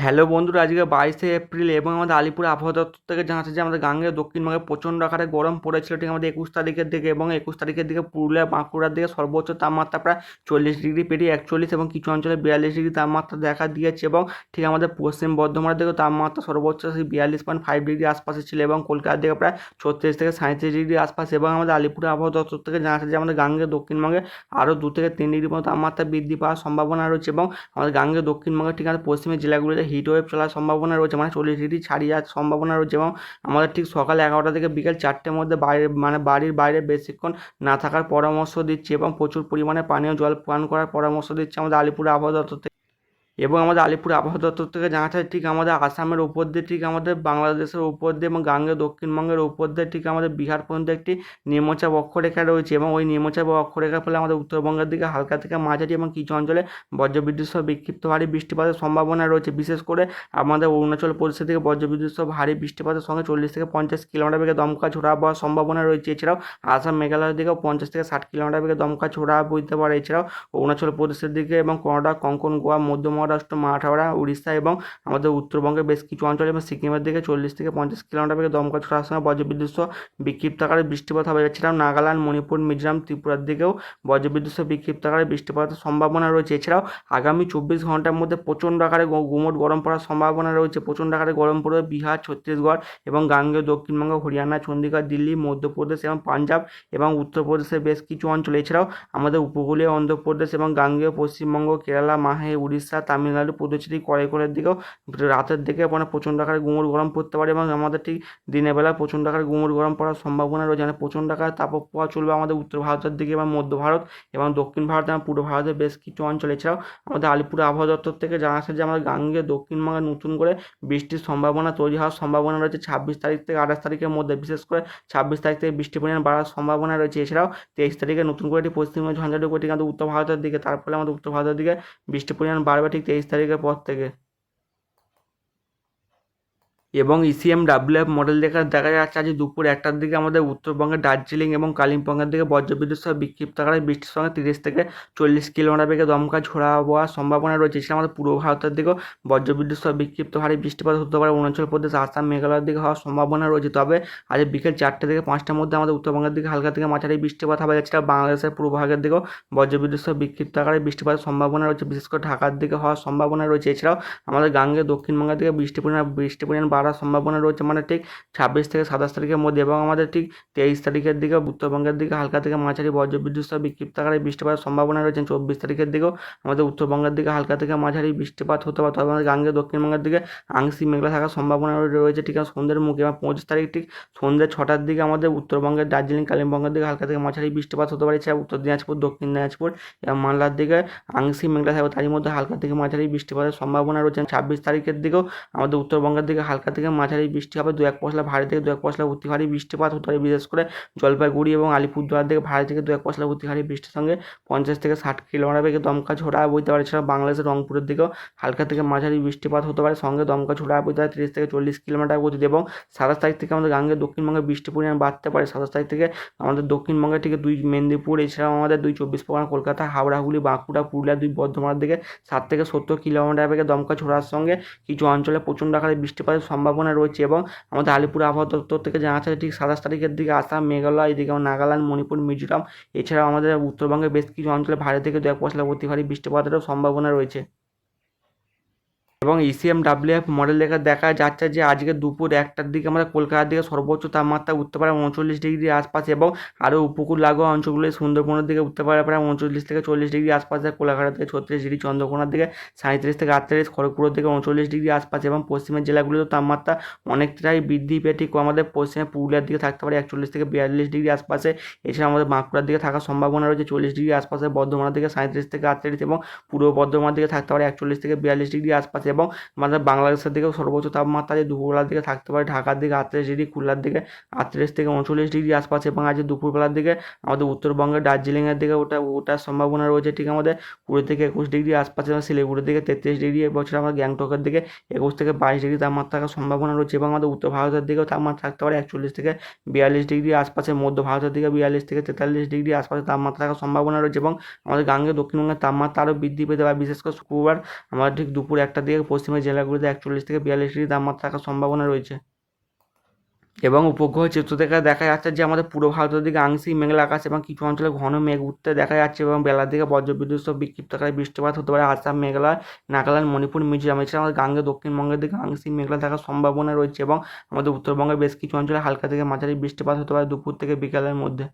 Hello বন্ধুরা, আজকে 22শে April এবং আমাদের আলিপুর আবহাওয়া দপ্তর থেকে জানাচ্ছে যে আমাদের গাঙ্গেয় দক্ষিণবঙ্গে প্রচণ্ড আকারে গরম পড়েছিল ঠিক আমাদের 21 তারিখের দিকে, এবং 21 তারিখের দিকে পুরুলিয়া বাঁকুড়ার দিকে সর্বোচ্চ তাপমাত্রা প্রায় 40 ডিগ্রি পেরিয়ে 41 এবং কিছু অঞ্চলে 42 ডিগ্রি তাপমাত্রা দেখা দিয়েছে। এবং ঠিক আমাদের পশ্চিম বর্ধমানের দিকেও তাপমাত্রা সর্বোচ্চ সেই 42.5 ডিগ্রি আশপাশে ছিল, এবং কলকাতার দিকে প্রায় 36 থেকে 37 ডিগ্রি আশপাশ। এবং আমাদের আলিপুর আবহাওয়া দপ্তর থেকে জানাচ্ছে যে আমাদের গাঙ্গেয় দক্ষিণবঙ্গে আরও 2 থেকে 3 ডিগ্রি মতো তাপমাত্রা বৃদ্ধি পাওয়ার সম্ভাবনা রয়েছে। এবং আমাদের গাঙ্গেয় দক্ষিণবঙ্গে ঠিক আমাদের পশ্চিমের জেলাগুলিতে হিট ওয়েভ চলার সম্ভাবনা রয়েছে, মানে 40 ডিগ্রি ছাড়িয়ে যাওয়ার সম্ভাবনা রয়েছে। এবং আমাদের ঠিক সকাল 11টা থেকে বিকেল 4টের মধ্যে বাইরে বাড়ির বাইরে বেশিক্ষণ না থাকার পরামর্শ দিচ্ছে, এবং প্রচুর পরিমাণে পানীয় জল পান করার পরামর্শ দিচ্ছে আমাদের আলিপুর আবহাওয়া দপ্তর থেকে। এবং আমাদের আলিপুর আবহাওয়া দপ্তর থেকে জানাচ্ছে ঠিক আমাদের আসামের উপর দিয়ে, ঠিক আমাদের বাংলাদেশের উপর দিয়ে এবং গাঙ্গেয় দক্ষিণবঙ্গের উপর দিয়ে ঠিক আমাদের বিহার পর্যন্ত একটি নিম্নচাপ অক্ষরেখা রয়েছে, এবং ওই নিম্নচাপ অক্ষরেখার ফলে আমাদের উত্তরবঙ্গের দিকে হালকা থেকে মাঝারি এবং কিছু অঞ্চলে বজ্রবিদ্যুৎ সহ বিক্ষিপ্ত ভারী বৃষ্টিপাতের সম্ভাবনা রয়েছে। বিশেষ করে আমাদের অরুণাচল প্রদেশের দিকে বজ্রবিদ্যুৎ সহ ভারী বৃষ্টিপাতের সঙ্গে 40 থেকে 50 কিলোমিটার বেগে দমকা ঝোড়া হওয়ার সম্ভাবনা রয়েছে। এছাড়াও আসাম মেঘালয়ের দিকেও 50 থেকে 60 কিলোমিটার বেগে দমকা ঝোড়া বইতে পারে। এছাড়াও অরুণাচল প্রদেশের দিকে এবং কর্ণাটক, কোঙ্কন, গোয়া, মধ্য মহারাষ্ট্র, মারাঠাওয়াড়া, উড়িষ্যা এবং আমাদের উত্তরবঙ্গের বেশ কিছু অঞ্চলে এবং সিকিমের দিকে 40 থেকে 50 কিলোমিটার বেগে দমকা ঝোড়ার সঙ্গে বজ্রবিদ্যুৎ সহ বিক্ষিপ্ত আকারে বৃষ্টিপাত হবে। এছাড়াও নাগাল্যান্ড, মণিপুর, মিজোরাম, ত্রিপুরার দিকেও বজ্রবিদ্যুৎ সহ বিক্ষিপ্ত আকারে বৃষ্টিপাতের সম্ভাবনা রয়েছে। এছাড়াও আগামী 24 ঘন্টার মধ্যে প্রচণ্ড আকারে গুমোট গরম পড়ার সম্ভাবনা রয়েছে। প্রচণ্ড আকারে গরম পড়বে বিহার, ছত্তিশগড় এবং গাঙ্গেয় দক্ষিণবঙ্গ, হরিয়ানা, চণ্ডীগড়, দিল্লি, মধ্যপ্রদেশ এবং পাঞ্জাব এবং উত্তরপ্রদেশের বেশ কিছু অঞ্চল। এছাড়াও আমাদের উপকূলীয় অন্ধ্রপ্রদেশ এবং গাঙ্গেয় পশ্চিমবঙ্গ, কেরালা, মাহে, উড়িষ্যা, তামিলনাড়ু, পুদুচেরি, করাইকলের দিকেও রাতের দিকে মানে প্রচণ্ড আকারে গুমোট গরম পড়তে পারে, এবং আমাদের ঠিক দিনের বেলা প্রচণ্ড আকারে গুমোট গরম পড়ার সম্ভাবনা রয়েছে। মানে প্রচণ্ড আকারে তাপপ্রবাহ চলবে আমাদের উত্তর ভারতের দিকে এবং মধ্য ভারত এবং দক্ষিণ ভারত এবং পূর্ব ভারতের বেশ কিছু অঞ্চল। এছাড়াও আমাদের আলিপুর আবহাওয়া দপ্তর থেকে জানা যাচ্ছে যে আমাদের গাঙ্গেয় দক্ষিণবঙ্গে নতুন করে বৃষ্টির সম্ভাবনা তৈরি হওয়ার সম্ভাবনা রয়েছে 26 তারিখ থেকে 28 তারিখের মধ্যে। বিশেষ করে 26 তারিখ থেকে বৃষ্টির পরিমাণ বাড়ার সম্ভাবনা রয়েছে। এছাড়াও 23 তারিখে নতুন করে একটি পশ্চিমবঙ্গ ঝঞ্ঝাটি উপর ঠিক আমাদের উত্তর ভারতের দিকে, তার ফলে আমাদের উত্তর ভারতের দিকে বৃষ্টির পরিমাণ বাড়বে ঠিক 23 তারিখের পর থেকে। এবং ইসিএমডাব্লিউএফ মডেল দেখা যাচ্ছে আজ দুপুর 1টার দিকে আমাদের উত্তরবঙ্গের দার্জিলিং এবং কালিম্পংয়ের দিকে বজ্রবিদ্যুৎ সহ বিক্ষিপ্ত আকারে বৃষ্টির সঙ্গে 30 থেকে 40 কিলোমিটার বেগে দমকা ঝোড়া হওয়ার সম্ভাবনা রয়েছে। এছাড়া আমাদের পূর্ব ভারতের দিকেও বজ্রবিদ্যুৎ সহ বিক্ষিপ্ত ভারী বৃষ্টিপাত হতে পারে। অরুণাচল প্রদেশ, আসাম, মেঘালয়ের দিকে হওয়ার সম্ভাবনা রয়েছে। তবে আজ বিকেল 4টে থেকে 5টার মধ্যে আমাদের উত্তরবঙ্গের দিকে হালকা থেকে মাঝারি বৃষ্টিপাত হবে। এছাড়া বাংলাদেশের পূর্বভাগের দিকেও বজ্রবিদ্যুৎ সহ বিক্ষিপ্ত আকারে বৃষ্টিপাতের সম্ভাবনা রয়েছে, বিশেষ করে ঢাকার দিকে হওয়ার সম্ভাবনা রয়েছে। এছাড়াও আমাদের গাঙ্গেয় দক্ষিণবঙ্গের দিকে বৃষ্টির পরিমাণ বাড়ার সম্ভাবনা রয়েছে, মানে ঠিক 26 থেকে 27 তারিখের মধ্যে। এবং আমাদের ঠিক 23 তারিখের দিকে উত্তরবঙ্গের দিকে হালকা থেকে মাঝারি বজ্রবিদ্যুৎ সহ বিক্ষিপ্ত আকারে বৃষ্টিপাতের সম্ভাবনা রয়েছে। 24 তারিখের দিকেও আমাদের উত্তরবঙ্গের দিকে হালকা থেকে মাঝারি বৃষ্টিপাত হতে পারে। তবে আমাদের গাঙ্গেয় দক্ষিণবঙ্গের দিকে আংশিক মেঘলা থাকার সম্ভাবনা রয়েছে ঠিক আছে সন্ধ্যের মুখে। এবং 25 তারিখ ঠিক সন্ধ্যে 6টার দিকে আমাদের উত্তরবঙ্গের দার্জিলিং, কালিম্পংয়ের দিকে হালকা থেকে মাঝারি বৃষ্টিপাত হতে পারে। এছাড়া উত্তর দিনাজপুর, দক্ষিণ দিনাজপুর এবং মালদার দিকে আংশিক মেঘলা থাকবে, তারই মধ্যে হালকা থেকে মাঝারি বৃষ্টিপাতের সম্ভাবনা রয়েছে। 26 তারিখের দিকেও আমাদের উত্তরবঙ্গের দিকে হালকা থেকে মাঝারি বৃষ্টি হবে, 2-1 পশলা ভারী থেকে 2-1 পশলা অতি ভারী বৃষ্টিপাত হতে পারে। বিশেষ করে জলপাইগুড়ি এবং আলিপুরদুয়ার দিকে ভারী থেকে 2-1 পশলা অতি ভারী বৃষ্টির সঙ্গে 50 থেকে 60 কিলোমিটার বেগে দমকা ঝোড়া বইতে পারে। এছাড়া বাংলাদেশের রংপুরের দিকেও হালকা থেকে মাঝারি বৃষ্টিপাত হতে পারে, সঙ্গে দমকা ঝোড়া বইতে পারে 30 থেকে 40 কিলোমিটার গতিতে। এবং 27 তারিখ থেকে আমাদের গাঙ্গেয় দক্ষিণবঙ্গে বৃষ্টির পরিমাণ বাড়তে পারে। 27 তারিখ থেকে আমাদের দক্ষিণবঙ্গের থেকে 2 মেদিনীপুর, এছাড়াও আমাদের 2 চব্বিশ পরগনা, কলকাতা, হাওড়া, হুগলি, বাঁকুড়া, পুরুলিয়া, 2 বর্ধমানের দিকে 60 থেকে 70 কিলোমিটার বেগে দমকা ঝোড়ার সঙ্গে কিছু অঞ্চলে প্রচণ্ড আকারে বৃষ্টিপাতের সম্ভাবনা রয়েছে। এবং আমাদের আলিপুর আবহাওয়া দপ্তর থেকে জানা যাচ্ছে ঠিক 27 তারিখের দিকে আসাম, মেঘালয়, এদিকে নাগাল্যান্ড, মণিপুর, মিজোরাম, এছাড়াও আমাদের উত্তরবঙ্গের বেশ কিছু অঞ্চলে ভারী থেকে 2-1 পশলা অতি ভারী বৃষ্টিপাতেরও সম্ভাবনা রয়েছে। এবং ইসিএমডাব্লিউএফ মডেল দেখা যাচ্ছে যে আজকে দুপুর 1টার দিকে আমাদের কলকাতার দিকে সর্বোচ্চ তাপমাত্রা উঠতে পারে 39 ডিগ্রি আশপাশ, এবং আরও উপকূল লাগোয়া অঞ্চলগুলি সুন্দরবনের দিকে উঠতে পারে প্রায় 39 থেকে 40 ডিগ্রি আশপাশে, কোলাঘাটের থেকে 36 ডিগ্রি, চন্দ্রকোনার দিকে 37 থেকে 38, খড়গপুরের দিকে 39 ডিগ্রি আশপাশ। এবং পশ্চিমের জেলাগুলিতে তাপমাত্রা অনেকটাই বৃদ্ধি পেয়ে ঠিক আমাদের পশ্চিমে পুরুলিয়ার দিকে থাকতে পারে 41 থেকে 42 ডিগ্রি আশপাশে। এছাড়া আমাদের বাঁকুড়ার দিকে থাকার সম্ভাবনা রয়েছে 40 ডিগ্রি আশপাশে, বর্ধমানের দিকে 37 থেকে 38, এবং পূর্ব বর্ধমানের দিকে থাকতে পারে 41 থেকে 42 ডিগ্রি আশপাশে। এবং আমাদের বাংলাদেশের দিকেও সর্বোচ্চ তাপমাত্রা যে দুপুরবেলার দিকে থাকতে পারে ঢাকার দিকে 38 ডিগ্রি, খুলনার দিকে 38 থেকে 39 ডিগ্রি আশপাশ। এবং আজ দুপুরবেলার দিকে আমাদের উত্তরবঙ্গের দার্জিলিংয়ের দিকে ওটার সম্ভাবনা রয়েছে ঠিক আমাদের 20 থেকে 21 ডিগ্রি আশপাশ, এবং শিলিগুড়ির দিকে 33 ডিগ্রি, এবং আমরা গ্যাংটকের দিকে 21 থেকে 22 ডিগ্রি তাপমাত্রা থাকার সম্ভাবনা রয়েছে। এবং আমাদের উত্তর ভারতের দিকেও তাপমাত্রা থাকতে পারে 41 থেকে 42 ডিগ্রি আশপাশে, মধ্য ভারতের দিকে 42 থেকে 43 ডিগ্রি আশপাশে তাপমাত্রা থাকার সম্ভাবনা রয়েছে। এবং আমাদের গাঙ্গেয় দক্ষিণবঙ্গের তাপমাত্রা আরও বৃদ্ধি পেতে পারে, বিশেষ করে শুক্রবার আমাদের ঠিক দুপুর 1টার দিকে পশ্চিমের জেলাগুলিতে 41 থেকে 42 ডিগ্রি তাপমাত্রা থাকার সম্ভাবনা রয়েছে। এবং উপগ্রহ চিত্র থেকে দেখা যাচ্ছে যে আমাদের পূর্ব ভারতের দিকে আংশিক মেঘলা আকাশ এবং কিছু অঞ্চলে ঘন মেঘ উঠতে দেখা যাচ্ছে এবং বেলার দিকে বজ্রবিদ্যুৎ সহ বিক্ষিপ্ত আকারে বৃষ্টিপাত হতে পারে আসাম, মেঘালয়, নাগাল্যান্ড, মণিপুর, মিজোরাম। এছাড়া আমাদের গাঙ্গেয় দক্ষিণবঙ্গের দিকে আংশিক মেঘলা থাকার সম্ভাবনা রয়েছে এবং আমাদের উত্তরবঙ্গের বেশ কিছু অঞ্চলে হালকা থেকে মাঝারি বৃষ্টিপাত হতে পারে দুপুর থেকে বিকালের মধ্যে।